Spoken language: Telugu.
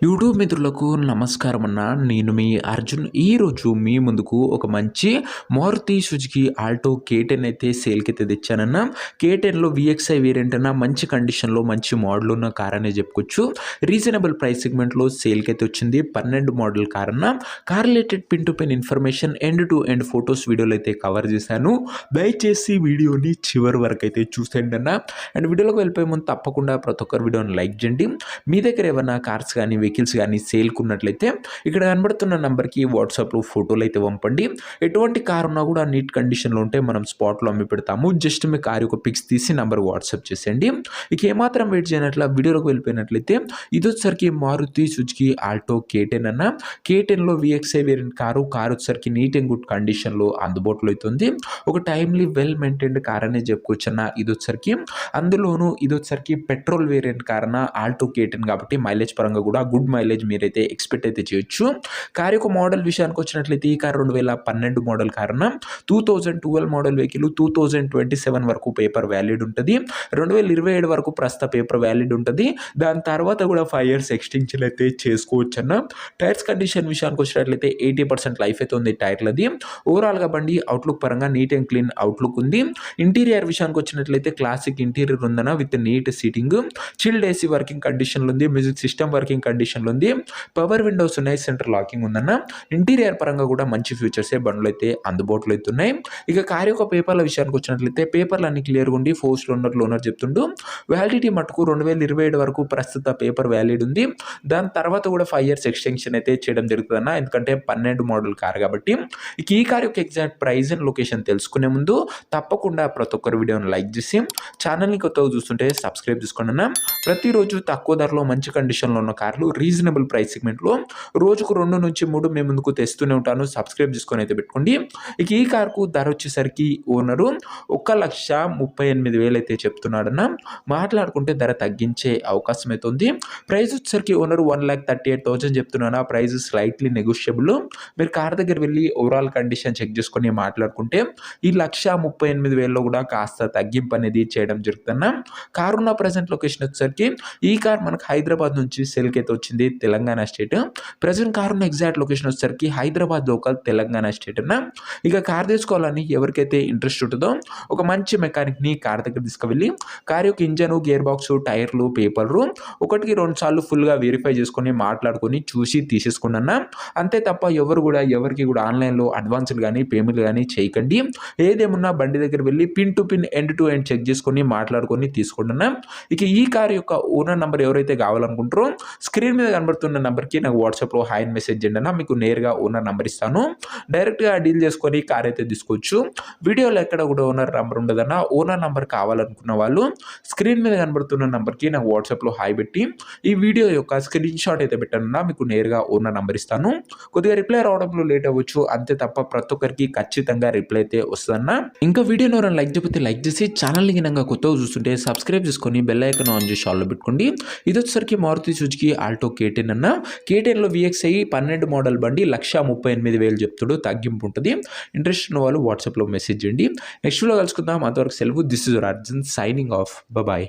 యూట్యూబ్ మిత్రులకు నమస్కారం అన్న. నేను మీ అర్జున్. ఈరోజు మీ ముందుకు ఒక మంచి మారుతి సుజుకి ఆల్టో K10 అయితే సేల్‌కైతే తెచ్చానన్న. K10లో VXI వేరియంట్ అన్న. మంచి కండిషన్‌లో మంచి మోడల్ ఉన్న కార్ అనే చెప్పుకోవచ్చు. రీజనబుల్ ప్రైస్ సెగ్మెంట్‌లో సేల్‌కైతే వచ్చింది. 12 మోడల్ కార్ అన్న. Car related pin to pin information end to end photos వీడియోలో అయితే కవర్ చేశాను. దయచేసి వీడియోని చివరి వరకు అయితే చూసేయండి అన్న. అండ్ వీడియోలోకి వెళ్ళిపోయే ముందు తప్పకుండా ప్రతి ఒక్కరు వీడియోని లైక్ చేయండి. మీ దగ్గర ఏమైనా కార్స్ కానీ వెహికల్స్ కానీ సేల్‌కి ఉన్నట్లయితే ఇక్కడ కనబడుతున్న నంబర్‌కి వాట్సాప్‌లో ఫోటోలు అయితే పంపండి. ఎటువంటి కార్ ఉన్నా కూడా నీట్ కండిషన్‌లో ఉంటే మనం స్పాట్‌లో అమ్మి పెడతాము. జస్ట్ మీ కార్ యొక్క పిక్స్ తీసి నంబర్ వాట్సాప్ చేసేయండి. ఇక ఏమాత్రం వెయిట్ చేయనట్ల వీడియోలోకి వెళ్ళిపోయినట్లయితే ఇది వచ్చేసరికి మారుతి సుజుకి ఆల్టో K10 అన్న. K10లో VXI వేరియంట్ కారు వచ్చేసరికి నీట్ అండ్ గుడ్ కండిషన్‌లో అందుబాటులో అయితే ఉంది. ఒక టైమ్లీ వెల్ మెయింటైన్డ్ కార్ అనే చెప్పుకోవచ్చు అన్న. ఇది వచ్చేసరికి అందులోనూ ఇది వచ్చేసరికి పెట్రోల్ వేరియంట్ కార్ అన్న. ఆల్టో K10 కాబట్టి మైలేజ్ పరంగా కూడా గుడ్ మైలేజ్ మీరైతే ఎక్స్పెక్ట్ అయితే చేయొచ్చు. కార్ యొక్క మోడల్ విషయానికి వచ్చినట్లయితే ఈ కార్ 2012 మోడల్ కార్ అన్న. 2012 మోడల్ వెహికల్ 2027 వరకు పేపర్ వ్యాలిడ్ ఉంటుంది. 2027 వరకు ప్రస్తుత పేపర్ వ్యాలిడ్ ఉంటుంది. దాని తర్వాత కూడా 5 ఇయర్స్ ఎక్స్టెన్షన్ అయితే చేసుకోవచ్చు అన్న. టైర్స్ కండిషన్ విషయానికి వచ్చినట్లయితే 80% లైఫ్ అయితే ఉంది టైర్లది. ఓవరాల్గా బండి అవుట్లుక్ పరంగా నీట్ అండ్ క్లీన్ అవుట్లుక్ ఉంది. ఇంటీరియర్ విషయానికి వచ్చినట్లయితే క్లాసిక్ ఇంటీరియర్ ఉందన్న with neat seating, chilled AC working కండిషన్లో ఉంది. మ్యూజిక్ సిస్టమ్ వర్కింగ్ కండిషన్లో ఉంది. పవర్ విండోస్ ఉన్నాయి. సెంటర్ లాకింగ్ ఉందన్న. ఇంటీరియర్ పరంగా కూడా మంచి ఫీచర్స్ బండ్లు అయితే అందుబాటులో అయితే ఉన్నాయి. ఇక కార్ యొక్క పేపర్ల విషయానికి వచ్చినట్లయితే పేపర్లు అన్ని క్లియర్గా ఉండి ఫోర్స్ లోనర్ చెప్తుండు. వ్యాలిడిటీ మటుకు 2027 వరకు ప్రస్తుత పేపర్ వ్యాలిడ్ ఉంది. దాని తర్వాత కూడా 5 ఇయర్స్ ఎక్స్టెన్షన్ అయితే చేయడం జరుగుతుందన్న. ఎందుకంటే 12 మోడల్ కార్ కాబట్టి. ఇక ఈ కార్ యొక్క ఎగ్జాక్ట్ ప్రైస్ అండ్ లొకేషన్ తెలుసుకునే ముందు తప్పకుండా ప్రతి ఒక్కరు వీడియోని లైక్ చేసి ఛానల్ని కొత్తగా చూస్తుంటే సబ్స్క్రైబ్ చేసుకోండి అన్న. ప్రతిరోజు తక్కువ ధరలో మంచి కండిషన్లో ఉన్న కార్లు రీజనబుల్ ప్రైస్ సెగ్మెంట్లో రోజుకు 2 నుంచి 3 మేము ముందుకు తెస్తూనే ఉంటాను. సబ్స్క్రైబ్ చేసుకొని అయితే పెట్టుకోండి. ఇక ఈ కార్కు ధర వచ్చేసరికి ఓనరు 1,38,000 అయితే చెప్తున్నాడన్న. మాట్లాడుకుంటే ధర తగ్గించే అవకాశం అయితే ఉంది. ప్రైస్ వచ్చేసరికి ఓనరు 1,38,000 చెప్తున్నాను. ఆ ప్రైస్ స్లైట్లీ నెగోషియబుల్. మీరు కార్ దగ్గర వెళ్ళి ఓవరాల్ కండిషన్ చెక్ చేసుకొని మాట్లాడుకుంటే ఈ 1,38,000లో కూడా కాస్త తగ్గింపు అనేది చేయడం జరుగుతున్న. కార్ ఉన్న ప్రజెంట్ లొకేషన్ వచ్చేసరికి ఈ కార్ మనకు హైదరాబాద్ నుంచి సేల్‌కి అయితే వచ్చింది. తెలంగాణ స్టేట్. ప్రజెంట్ కార్ ఉన్న ఎగ్జాక్ట్ లొకేషన్ వచ్చేసరికి హైదరాబాద్ లోకల్ తెలంగాణ స్టేట్ అన్న. ఇక కార్ తీసుకోవాలని ఎవరికైతే ఇంట్రెస్ట్ ఉంటుందో ఒక మంచి మెకానిక్ని కార్ దగ్గర తీసుకువెళ్ళి కార్ యొక్క ఇంజన్, గేర్ బాక్స్, టైర్లు, పేపర్లు 1కి 2 సార్లు ఫుల్గా వెరిఫై చేసుకొని మాట్లాడుకొని చూసి తీసేసుకోండి అన్న. అంతే తప్ప ఎవరికి కూడా ఆన్లైన్లో అడ్వాన్స్లు కానీ పేమెంట్లు కానీ చేయకండి. ఏదేమున్నా బండి దగ్గర వెళ్ళి pin to pin end to end check చేసుకొని మాట్లాడుకొని తీసుకోండి అన్న. ఇక ఈ కార్ యొక్క ఓనర్ నెంబర్ ఎవరైతే కావాలనుకుంటారో స్క్రీన్ మీద కనబడుతున్న నెంబర్కి నాకు వాట్సాప్లో హాయ్ అని మెసేజ్ చేయండి అన్న. మీకు నేరుగా ఓనర్ నెంబర్ ఇస్తాను. డైరెక్ట్గా డీల్ చేసుకొని కార్ అయితే తీసుకోవచ్చు. వీడియోలో ఎక్కడ కూడా ఓనర్ నెంబర్ ఉండదన్న. ఓనర్ నెంబర్ కావాలనుకున్న వాళ్ళు స్క్రీన్ మీద కనబడుతున్న నెంబర్కి నాకు వాట్సాప్లో హాయ్ పెట్టి ఈ వీడియో యొక్క స్క్రీన్ షాట్ అయితే పెట్టానన్నా. మీకు నేరుగా ఓనర్ నెంబర్ ఇస్తాను. కొద్దిగా రిప్లై రావడంలో లేట్ అవ్వచ్చు. అంతే తప్ప ప్రతి ఒక్కరికి ఖచ్చితంగా రిప్లై అయితే వస్తుందన్న. ఇంకా వీడియోని ఎవరైనా లైక్ చెప్పితే లైక్ చేసి ఛానల్ని గినంగా కొత్తగా చూస్తుంటే సబ్స్క్రైబ్ చేసుకొని బెల్ ఐకాన్ ఆన్ చేసి ఆల్లో పెట్టుకోండి. ఇది వచ్చేసరికి మారుతి సుజుకి ఆల్టో K10 అన్న. K10లో VXI 12 మోడల్ బండి 1,38,000 చెప్తాడు. తగ్గింపు ఉంటుంది. ఇంట్రెస్ట్ ఉన్న వాళ్ళు వాట్సాప్లో మెసేజ్ చేయండి. నెక్స్ట్ వీడియో కలుసుకుందాం. అంతవరకు సెలవు. This is your Arjun signing off. Bye.